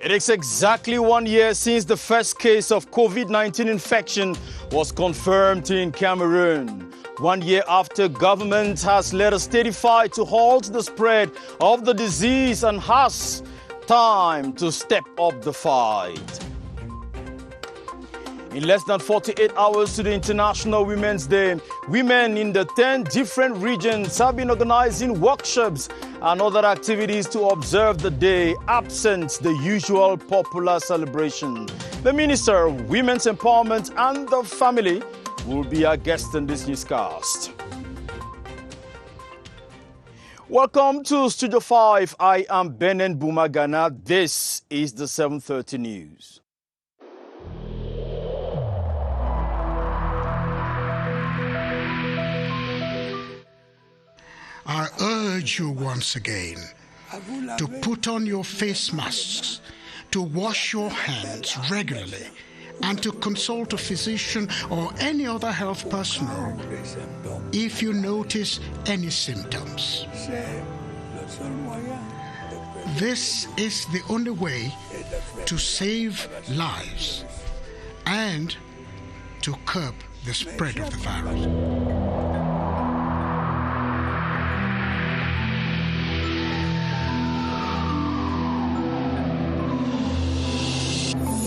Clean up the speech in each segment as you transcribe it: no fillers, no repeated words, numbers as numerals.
It is exactly 1 year since the first case of COVID-19 infection was confirmed in Cameroon. 1 year after government has led a steady fight to halt the spread of the disease and has time to step up the fight. In less than 48 hours to the International Women's Day, women in the 10 different regions have been organizing workshops and other activities to observe the day, absent the usual popular celebration. The Minister of Women's Empowerment and the Family will be our guest in this newscast. Welcome to Studio 5. I am Benen Bumagana. This is the 7:30 News. I urge you once again to put on your face masks, to wash your hands regularly, and to consult a physician or any other health personnel if you notice any symptoms. This is the only way to save lives and to curb the spread of the virus.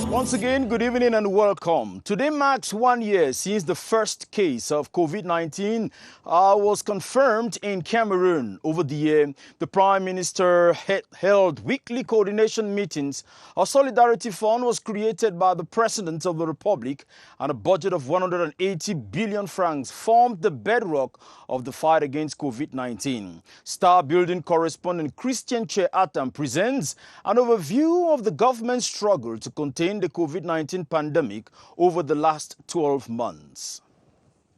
Once again, good evening and welcome. Today marks 1 year since the first case of COVID-19 was confirmed in Cameroon. Over the year, the Prime Minister held weekly coordination meetings. A solidarity fund was created by the President of the Republic, and a budget of 180 billion francs formed the bedrock of the fight against COVID-19. Star Building correspondent Christian Che Atam presents an overview of the government's struggle to contain the COVID-19 pandemic over the last 12 months.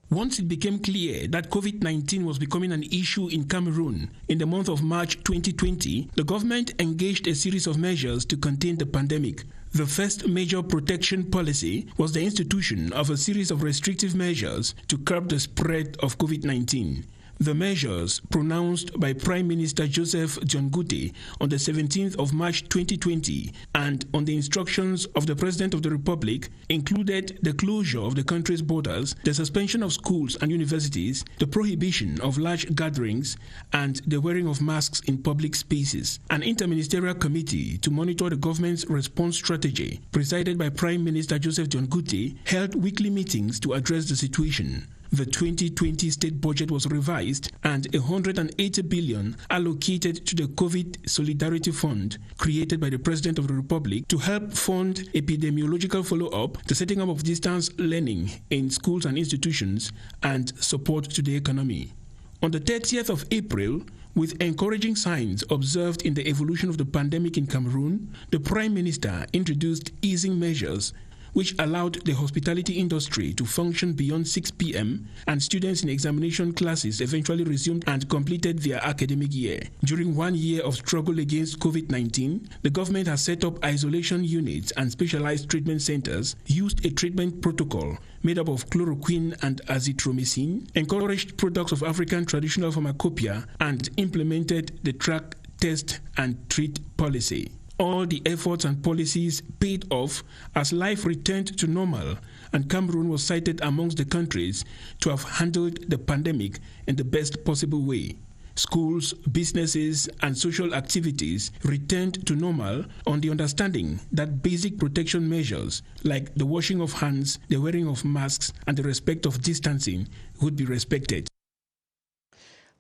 Once it became clear that COVID-19 was becoming an issue in Cameroon in the month of March 2020, the government engaged a series of measures to contain the pandemic. The first major protection policy was the institution of a series of restrictive measures to curb the spread of COVID-19. The measures pronounced by Prime Minister Joseph Dion-Gouté on the 17th of March 2020 and on the instructions of the President of the Republic included the closure of the country's borders, the suspension of schools and universities, the prohibition of large gatherings, and the wearing of masks in public spaces. An interministerial committee to monitor the government's response strategy, presided by Prime Minister Joseph Dion-Gouté, held weekly meetings to address the situation. The 2020 state budget was revised and 180 billion allocated to the COVID Solidarity Fund created by the President of the Republic to help fund epidemiological follow-up, the setting up of distance learning in schools and institutions, and support to the economy. On the 30th of April, with encouraging signs observed in the evolution of the pandemic in Cameroon, the Prime Minister introduced easing measures which allowed the hospitality industry to function beyond 6 p.m. and students in examination classes eventually resumed and completed their academic year. During 1 year of struggle against COVID-19, the government has set up isolation units and specialized treatment centers, used a treatment protocol made up of chloroquine and azithromycin, encouraged products of African traditional pharmacopoeia, and implemented the track, test, and treat policy. All the efforts and policies paid off as life returned to normal, and Cameroon was cited amongst the countries to have handled the pandemic in the best possible way. Schools, businesses, and social activities returned to normal on the understanding that basic protection measures like the washing of hands, the wearing of masks, and the respect of distancing would be respected.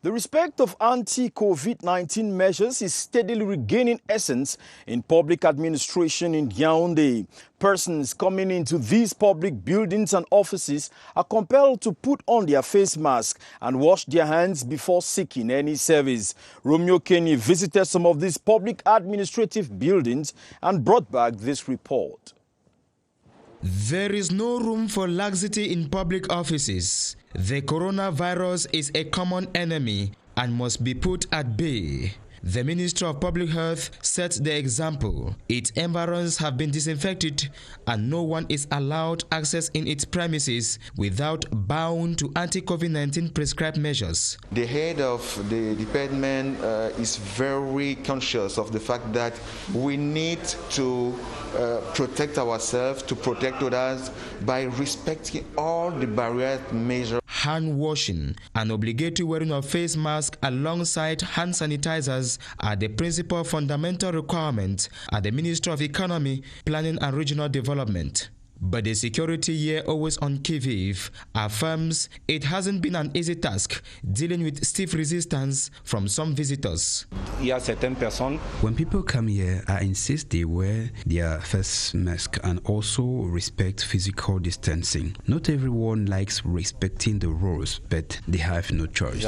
The respect of anti-COVID-19 measures is steadily regaining essence in public administration in Yaoundé. Persons coming into these public buildings and offices are compelled to put on their face mask and wash their hands before seeking any service. Romeo Kenny visited some of these public administrative buildings and brought back this report. There is no room for laxity in public offices. The coronavirus is a common enemy and must be put at bay. The Ministry of Public Health sets the example. Its environs have been disinfected and no one is allowed access in its premises without bound to anti-COVID-19 prescribed measures. The head of the department is very conscious of the fact that we need to protect ourselves, to protect others by respecting all the barrier measures. Hand washing and obligatory wearing of face masks alongside hand sanitizers are the principal fundamental requirements at the Ministry of Economy, Planning and Regional Development. But the security year always on qui-vive affirms it hasn't been an easy task dealing with stiff resistance from some visitors. When people come here, I insist they wear their face mask and also respect physical distancing. Not everyone likes respecting the rules, but they have no choice.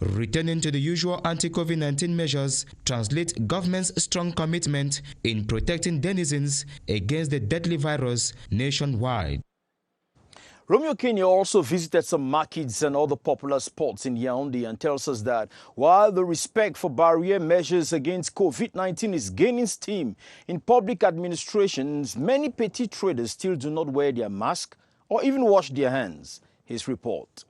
Returning to the usual anti-COVID-19 measures translate government's strong commitment in protecting denizens against the deadly virus nationwide. Romeo Kenya also visited some markets and other popular spots in Yaoundé and tells us that while the respect for barrier measures against COVID-19 is gaining steam in public administrations, many petty traders still do not wear their mask or even wash their hands. His report.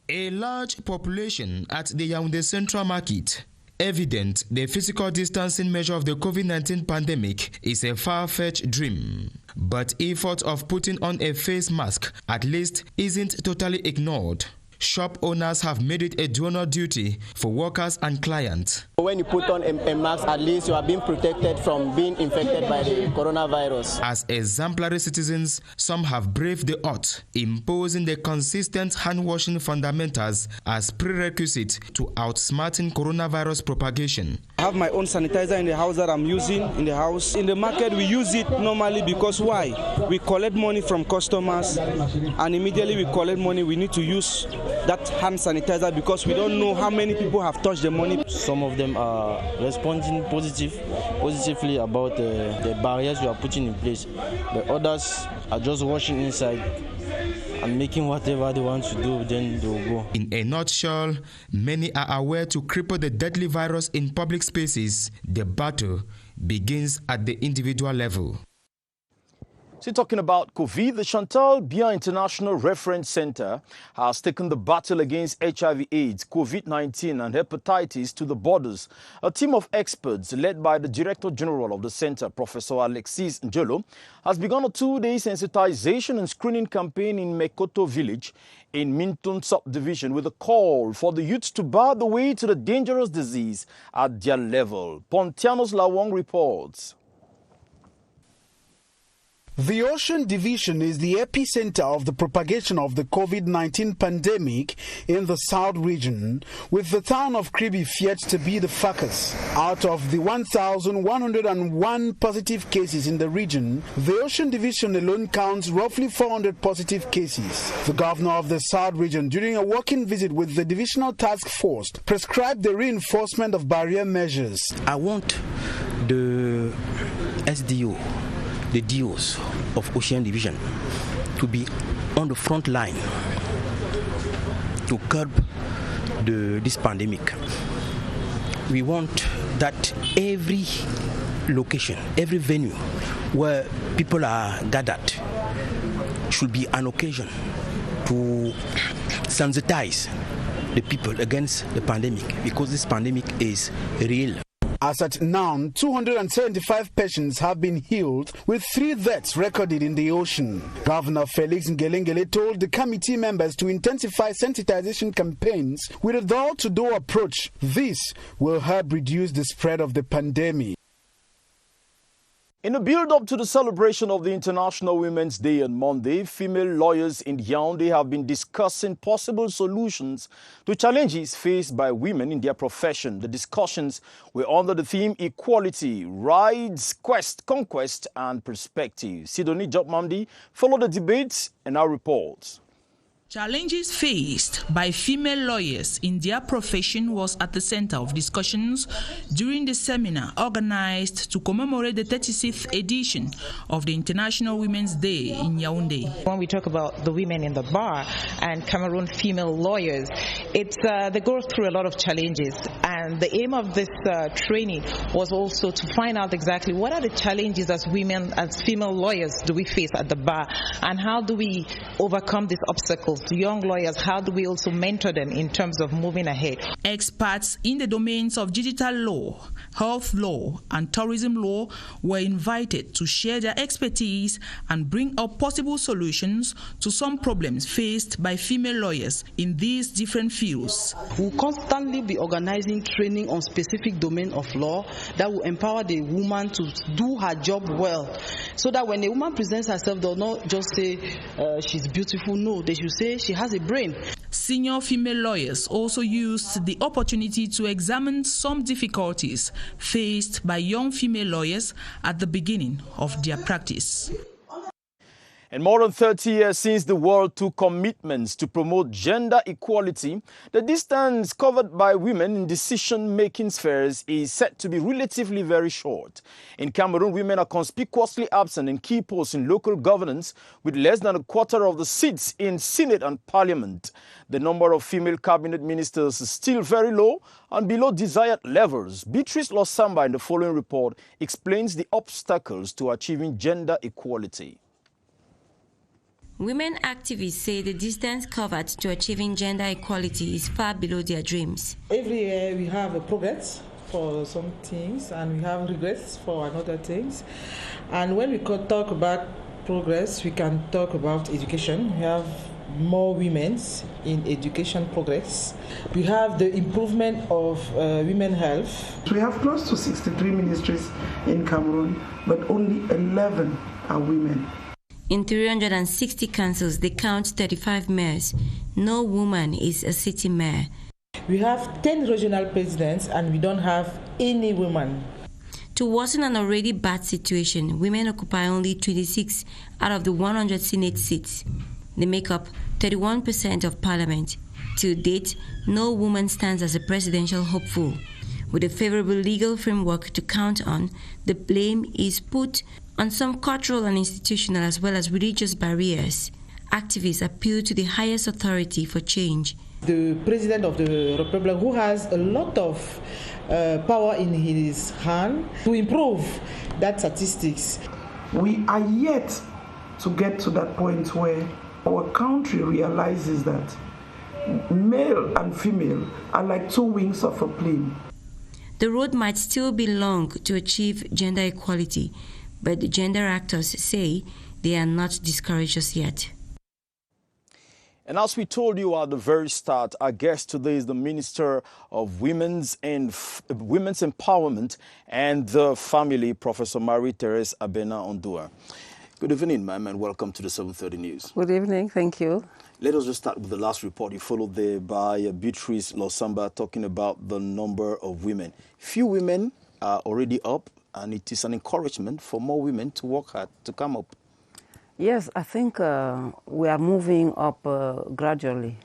A large population at the Yaoundé Central Market. Evident, the physical distancing measure of the COVID-19 pandemic is a far-fetched dream. But effort of putting on a face mask at least isn't totally ignored. Shop owners have made it a dual duty for workers and clients. When you put on a mask, at least you are being protected from being infected by the coronavirus. As exemplary citizens, some have braved the odds, imposing the consistent hand-washing fundamentals as prerequisite to outsmarting coronavirus propagation. I have my own sanitizer in the house that I'm using in the house. In the market, we use it normally because why? We collect money from customers, and immediately we collect money, we need to use that hand sanitizer because we don't know how many people have touched the money. Some of them are responding positively about the barriers we are putting in place. The others are just washing inside and making whatever they want to do, then they'll go. In a nutshell, many are aware to cripple the deadly virus in public spaces. The battle begins at the individual level. So talking about COVID, the Chantal Biya International Reference Center has taken the battle against HIV/AIDS, COVID-19 and hepatitis to the borders. A team of experts led by the Director General of the center, Professor Alexis Njolo, has begun a 2-day sensitization and screening campaign in Mekoto village in Minton subdivision with a call for the youths to bar the way to the dangerous disease at their level. Pontianos Lawong reports. The Ocean Division is the epicenter of the propagation of the COVID-19 pandemic in the South region, with the town of Kribi yet to be the focus. Out of the 1,101 positive cases in the region, the Ocean Division alone counts roughly 400 positive cases. The governor of the South region, during a working visit with the divisional task force, prescribed the reinforcement of barrier measures. I want the SDO, the DOs of Ocean Division to be on the front line to curb this pandemic. We want that every location, every venue where people are gathered should be an occasion to sensitize the people against the pandemic, because this pandemic is real. As at now, 275 patients have been healed, with 3 deaths recorded in the ocean. Governor Felix Ngelengele told the committee members to intensify sensitization campaigns with a door-to-door approach. This will help reduce the spread of the pandemic. In a build-up to the celebration of the International Women's Day on Monday, female lawyers in Yaoundé have been discussing possible solutions to challenges faced by women in their profession. The discussions were under the theme Equality, Rights, Quest, Conquest and Perspective. Sidonie Jokmamdi followed the debates and our reports. Challenges faced by female lawyers in their profession was at the center of discussions during the seminar organized to commemorate the 36th edition of the International Women's Day in Yaoundé. When we talk about the women in the bar and Cameroon female lawyers, they go through a lot of challenges, and the aim of this training was also to find out exactly what are the challenges as women, as female lawyers, do we face at the bar, and how do we overcome these obstacles. To young lawyers, how do we also mentor them in terms of moving ahead? Experts in the domains of digital law, health law, and tourism law were invited to share their expertise and bring up possible solutions to some problems faced by female lawyers in these different fields. We'll constantly be organizing training on specific domain of law that will empower the woman to do her job well, so that when a woman presents herself, they'll not just say she's beautiful. No, they should say she has a brain. Senior female lawyers also used the opportunity to examine some difficulties faced by young female lawyers at the beginning of their practice. And more than 30 years since the world took commitments to promote gender equality, the distance covered by women in decision-making spheres is set to be relatively very short. In Cameroon, women are conspicuously absent in key posts in local governance, with less than a quarter of the seats in Senate and Parliament. The number of female cabinet ministers is still very low and below desired levels. Beatrice Losamba in the following report explains the obstacles to achieving gender equality. Women activists say the distance covered to achieving gender equality is far below their dreams. Every year we have a progress for some things and we have regrets for other things. And when we talk about progress, we can talk about education. We have more women in education progress. We have the improvement of women's health. We have close to 63 ministries in Cameroon, but only 11 are women. In 360 councils, they count 35 mayors. No woman is a city mayor. We have 10 regional presidents and we don't have any woman. To worsen an already bad situation, women occupy only 26 out of the 100 Senate seats. They make up 31% of parliament. To date, no woman stands as a presidential hopeful. With a favorable legal framework to count on, the blame is put on some cultural and institutional as well as religious barriers. Activists appeal to the highest authority for change. The President of the Republic, who has a lot of power in his hand to improve that statistics. We are yet to get to that point where our country realizes that male and female are like two wings of a plane. The road might still be long to achieve gender equality, but the gender actors say they are not discouraged just yet. And as we told you at the very start, our guest today is the Minister of Women's Empowerment and the Family, Professor Marie-Thérèse Abena-Ondua. Good evening, ma'am, and welcome to the 7:30 News. Good evening, thank you. Let us just start with the last report you followed there by Beatrice Losamba talking about the number of women. Few women are already up, and it is an encouragement for more women to work hard to come up. Yes, I think we are moving up gradually.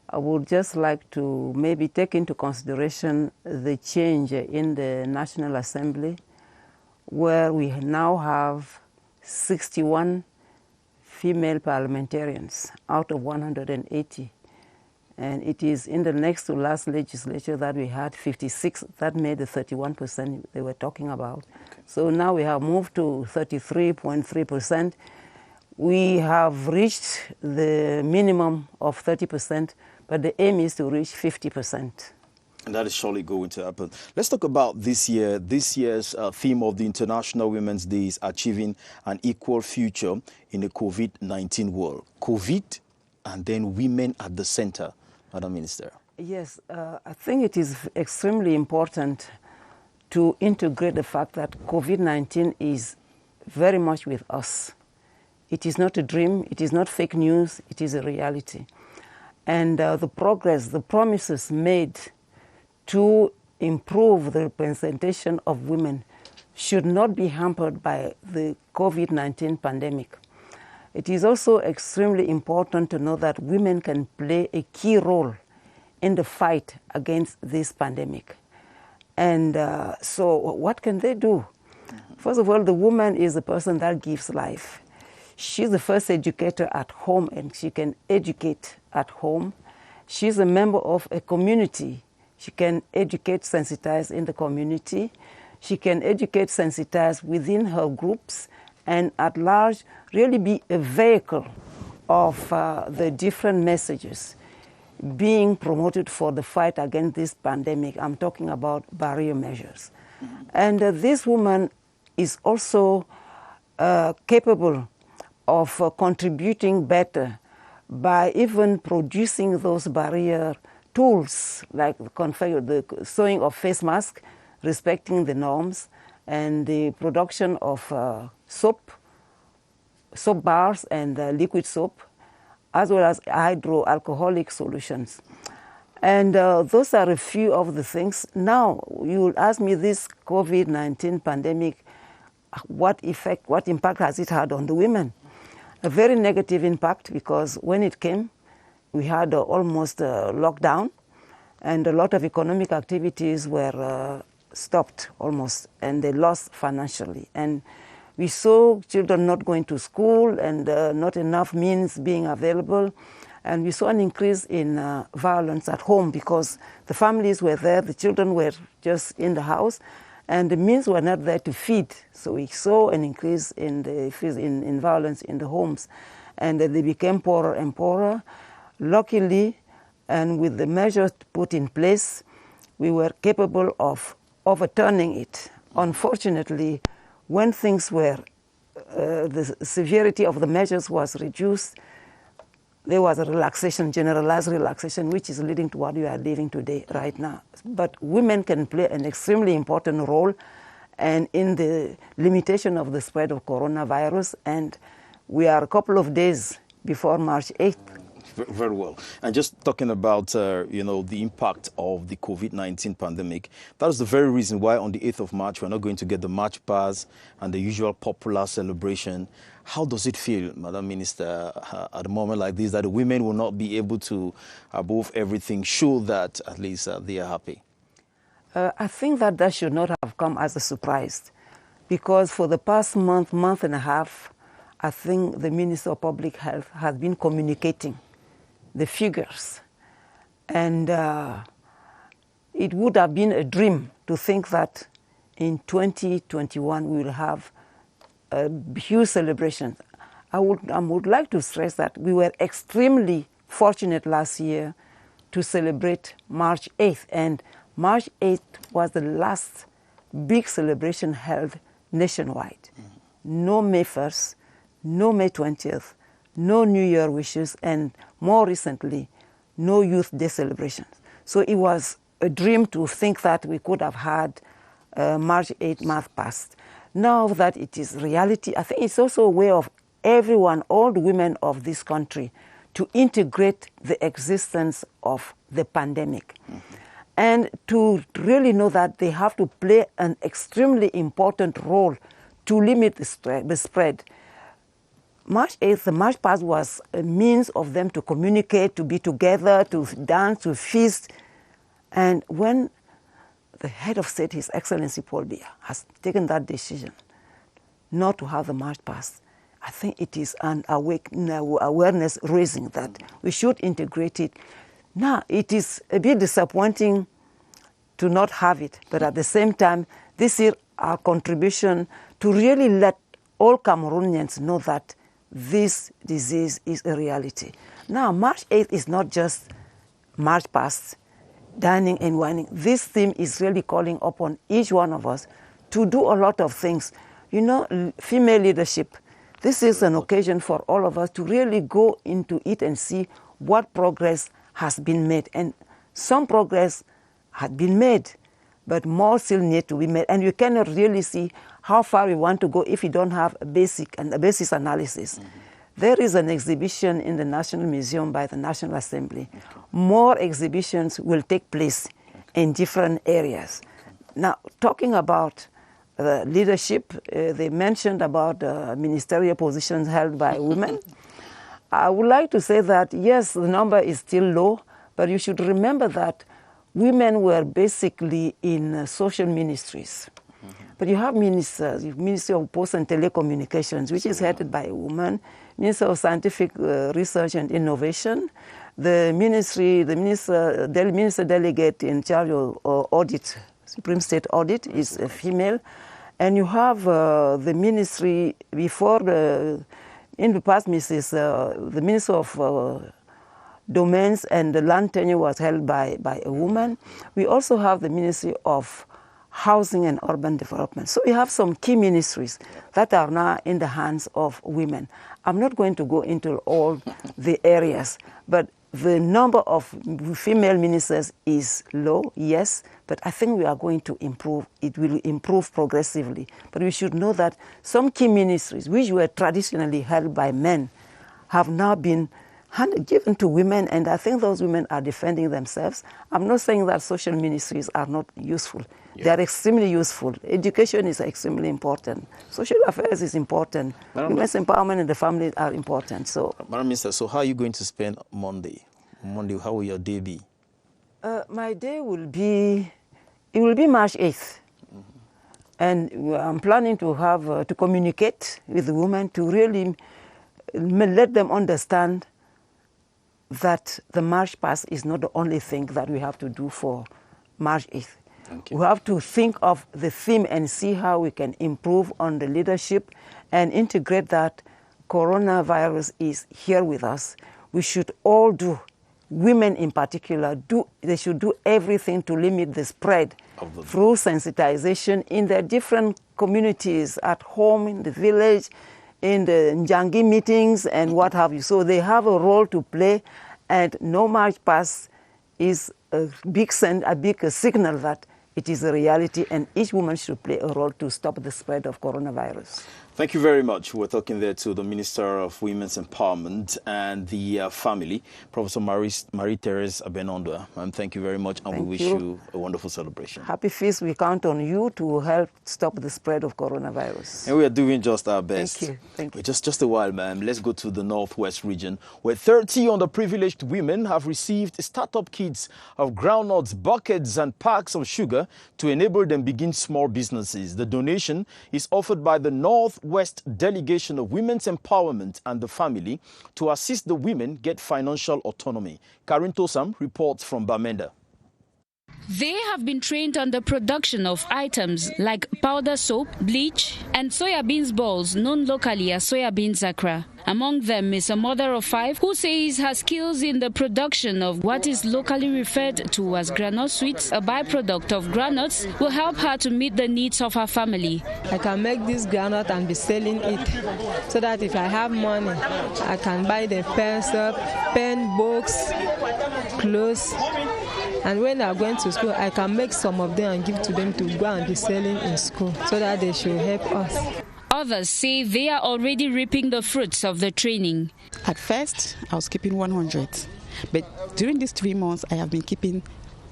I would just like to maybe take into consideration the change in the National Assembly, where we now have 61 female parliamentarians out of 180. And it is in the next to last legislature that we had 56, that made the 31% they were talking about. Okay. So now we have moved to 33.3%. We have reached the minimum of 30%, but the aim is to reach 50%. And that is surely going to happen. Let's talk about this year. This year's theme of the International Women's Day is achieving an equal future in the COVID-19 world. COVID and then women at the center. Madam Minister. Yes, I think it is extremely important to integrate the fact that COVID-19 is very much with us. It is not a dream, it is not fake news, it is a reality. And the progress, the promises made to improve the representation of women should not be hampered by the COVID-19 pandemic. It is also extremely important to know that women can play a key role in the fight against this pandemic. And so what can they do? First of all, the woman is the person that gives life. She's the first educator at home, and she can educate at home. She's a member of a community. She can educate, sensitize in the community. She can educate, sensitize within her groups, and at large really be a vehicle of the different messages being promoted for the fight against this pandemic. I'm talking about barrier measures. And this woman is also capable of contributing better by even producing those barrier tools like the sewing of face masks, respecting the norms, and the production of soap bars and liquid soap, as well as hydroalcoholic solutions. And those are a few of the things. Now, you will ask me, this COVID-19 pandemic, what impact has it had on the women? A very negative impact, because when it came, we had almost a lockdown, and a lot of economic activities were stopped almost, and they lost financially. And we saw children not going to school, and not enough means being available. And we saw an increase in violence at home, because the families were there, the children were just in the house, and the means were not there to feed. So we saw an increase in violence in the homes, and they became poorer and poorer. Luckily, and with the measures put in place, we were capable of overturning it. Unfortunately, when things were, the severity of the measures was reduced, there was a relaxation, generalized relaxation, which is leading to what we are living today, right now. But women can play an extremely important role and in the limitation of the spread of coronavirus, and we are a couple of days before March 8th. Very well. And just talking about, the impact of the COVID-19 pandemic, that is the very reason why on the 8th of March, we're not going to get the march past and the usual popular celebration. How does it feel, Madam Minister, at a moment like this, that the women will not be able to, above everything, show that at least they are happy? I think that should not have come as a surprise, because for the past month and a half, I think the Minister of Public Health has been communicating the figures. And it would have been a dream to think that in 2021 we will have a huge celebration. I would like to stress that we were extremely fortunate last year to celebrate March 8th. And March 8th was the last big celebration held nationwide. No May 1st, no May 20th, no New Year wishes, and more recently, no Youth Day celebrations. So it was a dream to think that we could have had March 8th month past. Now that it is reality, I think it's also a way of everyone, all the women of this country, to integrate the existence of the pandemic. And to really know that they have to play an extremely important role to limit the spread. March 8th, the March Past was a means of them to communicate, to be together, to dance, to feast. And when the head of state, His Excellency Paul Biya, has taken that decision not to have the March Past, I think it is an awareness raising that we should integrate it. Now, it is a bit disappointing to not have it, but at the same time, this is our contribution to really let all Cameroonians know that this disease is a reality. Now, March 8th is not just March Past, dining and whining. This theme is really calling upon each one of us to do a lot of things. You know, female leadership, this is an occasion for all of us to really go into it and see what progress has been made. And some progress had been made, but more still need to be made. And you cannot really see how far we want to go if you don't have a basis analysis. There is an exhibition in the National Museum by the National Assembly. More exhibitions will take place in different areas. Now, talking about leadership. They mentioned about ministerial positions held by women. I would like to say that, yes, the number is still low, but you should remember that women were basically in social ministries. But you have ministers, Ministry of Post and Telecommunications, which is headed by a woman, Minister of Scientific Research and Innovation, the minister delegate in charge of audit, Supreme State Audit, is a female. And you have the ministry before in the past, the Minister of Domains and the Land Tenure was held by a woman. We also have the Ministry of Housing and Urban Development. So we have some key ministries that are now in the hands of women. I'm not going to go into all the areas, but the number of female ministers is low, yes, but I think we are going to improve. It will improve progressively. But we should know that some key ministries, which were traditionally held by men, have now been given to women, and I think those women are defending themselves. I'm not saying that social ministries are not useful. Yeah. They are extremely useful. Education is extremely important. Social affairs is important. Women's empowerment and the family are important. So, Madam Minister, so how are you going to spend Monday? Monday, how will your day be? My day will be, it will be March 8th. And I'm planning to have, to communicate with the women to really let them understand that the March Past is not the only thing that we have to do for March 8th. We have to think of the theme and see how we can improve on the leadership and integrate that coronavirus is here with us. We should all do, women in particular, they should do everything to limit the spread through sensitization in their different communities, at home, in the village, in the Njangi meetings and what have you. So they have a role to play, and No March Past is a big signal that it is a reality, and each woman should play a role to stop the spread of coronavirus. Thank you very much. We're talking there to the Minister of Women's Empowerment and the Family, Professor Marie-Thérèse Abenondwa. And thank you very much, and we wish you a wonderful celebration. Happy feast. We count on you to help stop the spread of coronavirus. And we are doing just our best. Thank you. Thank you. Just a while, ma'am. Let's go to the Northwest region, where 30 underprivileged women have received startup kits of groundnuts, buckets, and packs of sugar to enable them begin small businesses. The donation is offered by the Northwest Delegation of Women's Empowerment and the Family to assist the women get financial autonomy. Karin Tosam reports from Bamenda. They have been trained on the production of items like powder soap, bleach, and soya beans balls, known locally as soya bean zakra. Among them is a mother of 5 who says her skills in the production of what is locally referred to as groundnut sweets, a byproduct of groundnuts, will help her to meet the needs of her family. I can make this groundnut and be selling it so that if I have money, I can buy the pencil, pen, books, clothes. And when they are going to school, I can make some of them and give to them to go and be selling in school so that they should help us. Others say they are already reaping the fruits of the training. At first, I was keeping 100, but during these 3 months, I have been keeping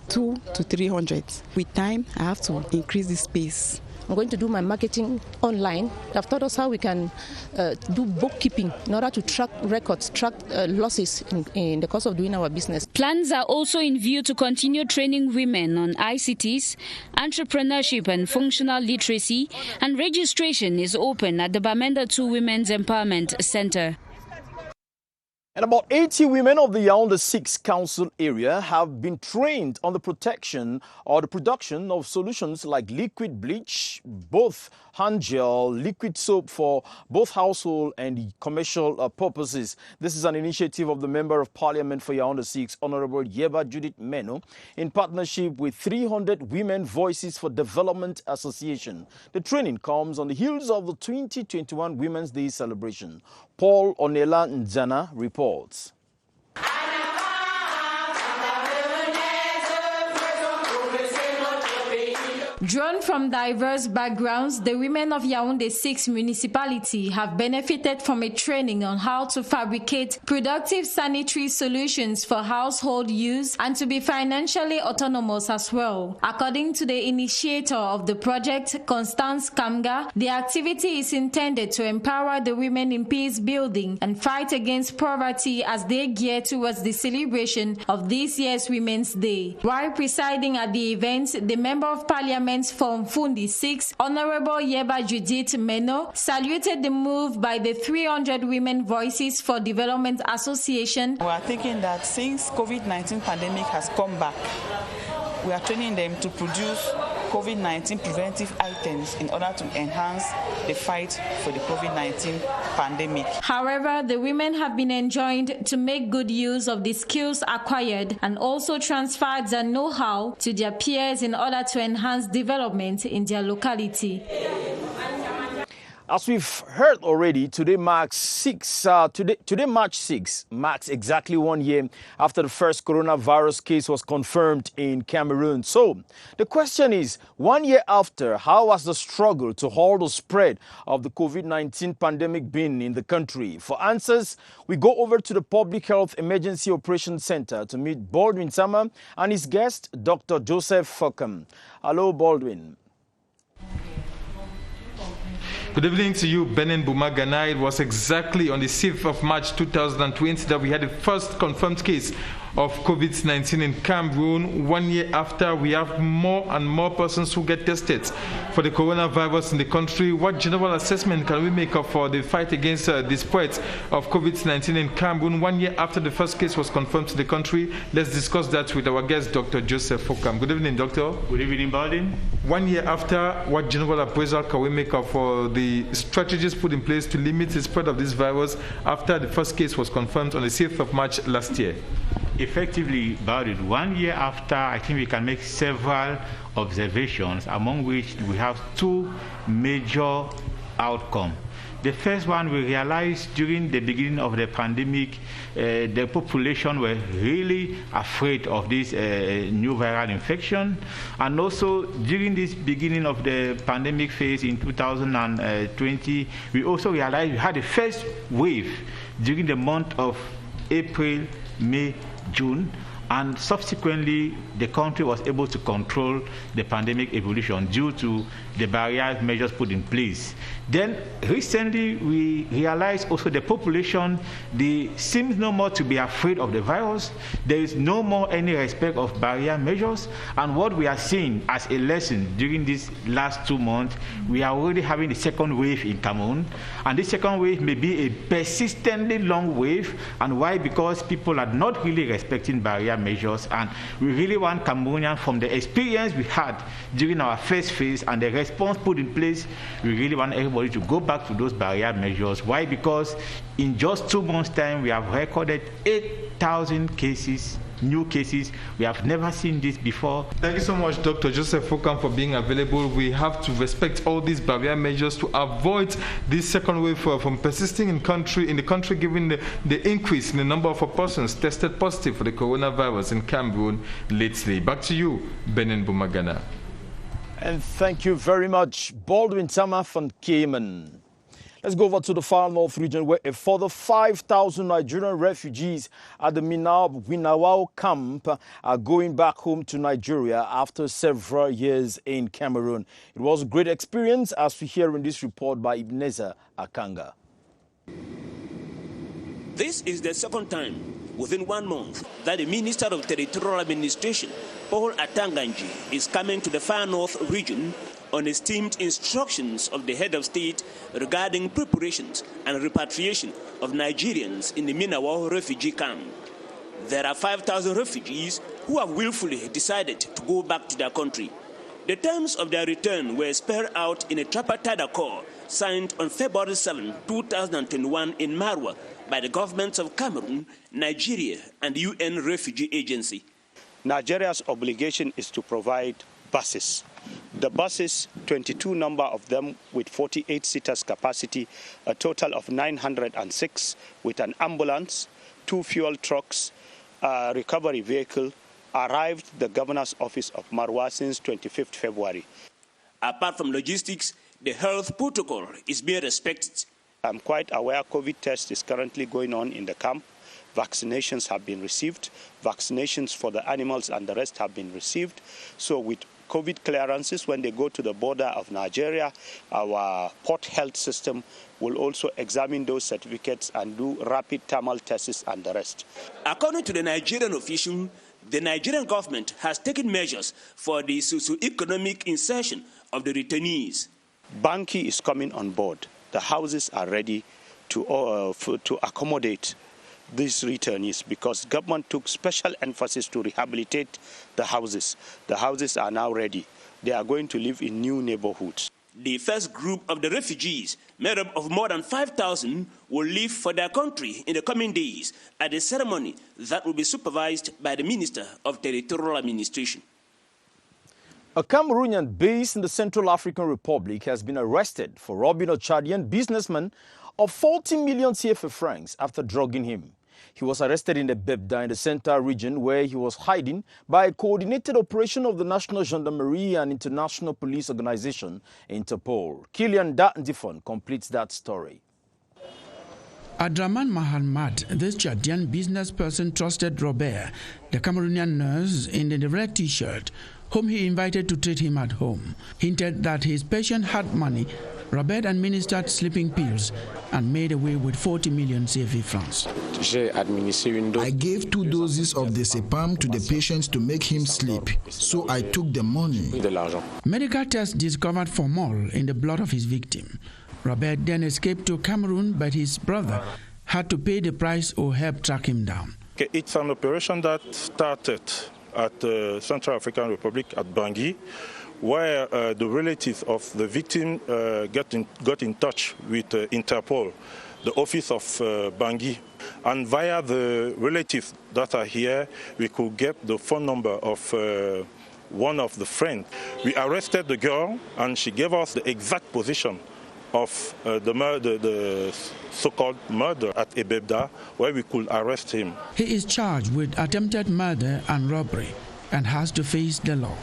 200 to 300. With time, I have to increase the space. I'm going to do my marketing online. They've taught us how we can do bookkeeping in order to track records, track losses in the course of doing our business. Plans are also in view to continue training women on ICTs, entrepreneurship and functional literacy, and registration is open at the Bamenda 2 Women's Empowerment Center. And about 80 women of the Yaoundé 6 Council area have been trained on the protection or the production of solutions like liquid bleach, both hand gel, liquid soap for both household and commercial purposes. This is an initiative of the Member of Parliament for Yaoundé 6, Honorable Yeba Judith Meno, in partnership with 300 Women Voices for Development Association. The training comes on the heels of the 2021 Women's Day celebration. Paul Onela Nzana reports. Drawn from diverse backgrounds, the women of Yaoundé 6 municipality have benefited from a training on how to fabricate productive sanitary solutions for household use and to be financially autonomous as well. According to the initiator of the project, Constance Kamga, the activity is intended to empower the women in peace building and fight against poverty as they gear towards the celebration of this year's Women's Day. While presiding at the event, the Member of Parliament from Fundi 6, Honorable Yeba Judith Meno, saluted the move by the 300 Women Voices for Development Association. We are thinking that since COVID-19 pandemic has come back, we are training them to produce COVID-19 preventive items in order to enhance the fight for the COVID-19 pandemic. However, the women have been enjoined to make good use of the skills acquired and also transfer their know-how to their peers in order to enhance development in their locality. As we've heard already, today March 6 marks exactly 1 year after the first coronavirus case was confirmed in Cameroon. So the question is, 1 year after, how has the struggle to halt the spread of the COVID-19 pandemic been in the country? For answers, we go over to the Public Health Emergency Operations Center to meet Baldwin Sama and his guest, Dr. Joseph Fockham. Hello, Baldwin. Good evening to you, Benin Bumagana. It was exactly on the 6th of March 2020 that we had the first confirmed case of COVID-19 in Cameroon. 1 year after, we have more and more persons who get tested for the coronavirus in the country. What general assessment can we make of for the fight against the spread of COVID-19 in Cameroon 1 year after the first case was confirmed to the country? Let's discuss that with our guest, Dr. Joseph Fockham. Good evening, Doctor. Good evening, Baldwin. 1 year after, what general appraisal can we make of for the strategies put in place to limit the spread of this virus after the first case was confirmed on the 6th of March last year? Effectively, Baldwin, 1 year after, I think we can make several observations, among which we have two major outcomes. The first one, we realized during the beginning of the pandemic, the population were really afraid of this new viral infection. And also, during this beginning of the pandemic phase in 2020, we also realized we had the first wave during the month of April, May, June, and subsequently the country was able to control the pandemic evolution due to the barrier measures put in place. Then recently we realized also the population, they seem no more to be afraid of the virus. There is no more any respect of barrier measures, and what we are seeing as a lesson during these last 2 months, we are already having the second wave in Cameroon, and this second wave may be a persistently long wave. And why? Because people are not really respecting barrier measures, and we really want Cameroonians, from the experience we had during our first phase and the response put in place, we really want everybody to go back to those barrier measures. Why? Because in just 2 months' time, we have recorded 8,000 cases, new cases. We have never seen this before. Thank you so much, Dr. Joseph Fockham, for being available. We have to respect all these barrier measures to avoid this second wave from persisting in the country, given the increase in the number of persons tested positive for the coronavirus in Cameroon lately. Back to you, Benin Bumagana. And thank you very much, Baldwin Sama from Cayman. Let's go over to the far north region, where a further 5,000 Nigerian refugees at the Winawao camp are going back home to Nigeria after several years in Cameroon. It was a great experience, as we hear in this report by Ebenezer Akanga. This is the second time within 1 month that the Minister of Territorial Administration, Paul Atanganji, is coming to the far north region on esteemed instructions of the head of state regarding preparations and repatriation of Nigerians in the Minawao refugee camp. There are 5,000 refugees who have willfully decided to go back to their country. The terms of their return were spelled out in a tripartite accord signed on February 7, 2021 in Marwa by the governments of Cameroon, Nigeria, and the UN Refugee Agency. Nigeria's obligation is to provide buses. The buses, 22 number of them with 48 seaters capacity, a total of 906, with an ambulance, 2 fuel trucks, a recovery vehicle, arrived the governor's office of Marwa since 25th February. Apart from logistics, the health protocol is being respected. I'm quite aware COVID test is currently going on in the camp. Vaccinations have been received. Vaccinations for the animals and the rest have been received. So with COVID clearances, when they go to the border of Nigeria, our port health system will also examine those certificates and do rapid thermal tests and the rest. According to the Nigerian official, the Nigerian government has taken measures for the socio-economic insertion of the returnees. Banki is coming on board. The houses are ready to accommodate these returnees because government took special emphasis to rehabilitate the houses. The houses are now ready. They are going to live in new neighborhoods. The first group of the refugees, made up of more than 5,000, will leave for their country in the coming days at a ceremony that will be supervised by the Minister of Territorial Administration. A Cameroonian based in the Central African Republic has been arrested for robbing a Chadian businessman of 40 million CFA francs after drugging him. He was arrested in the Bebda in the Central region where he was hiding by a coordinated operation of the National Gendarmerie and International Police Organization, Interpol. Kilian Datndifon completes that story. Adraman Mahalmat, this Chadian business person, trusted Robert, the Cameroonian nurse in the red T-shirt, whom he invited to treat him at home. Hinted that his patient had money. Robert administered sleeping pills and made away with 40 million CFA francs. I gave 2 doses of diazepam to the patient to make him sleep, so I took the money. Medical tests discovered formol in the blood of his victim. Robert then escaped to Cameroon, but his brother had to pay the price or help track him down. It's an operation that started at the Central African Republic at Bangui, where the relatives of the victim got in touch with Interpol, the office of Bangui. And via the relatives that are here, we could get the phone number of one of the friends. We arrested the girl, and she gave us the exact position of the so-called murder at Ebebda, where we could arrest him. He is charged with attempted murder and robbery and has to face the law.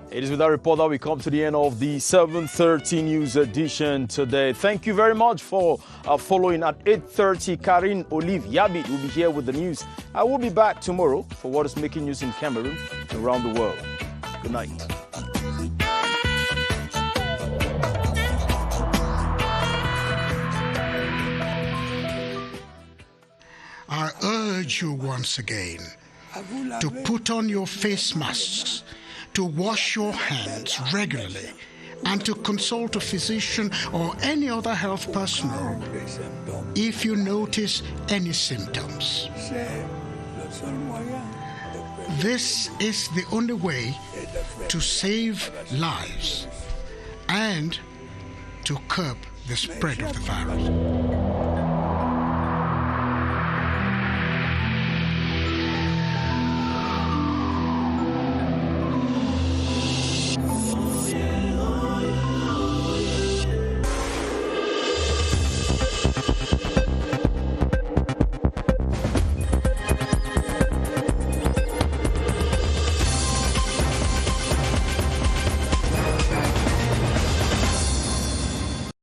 It is with that report that we come to the end of the 7:30 News edition today. Thank you very much for following. At 8:30, Karine Olive Yabi will be here with the news. I will be back tomorrow for what is making news in Cameroon and around the world. Good night. I urge you once again to put on your face masks, to wash your hands regularly, and to consult a physician or any other health personnel if you notice any symptoms. This is the only way to save lives and to curb the spread of the virus.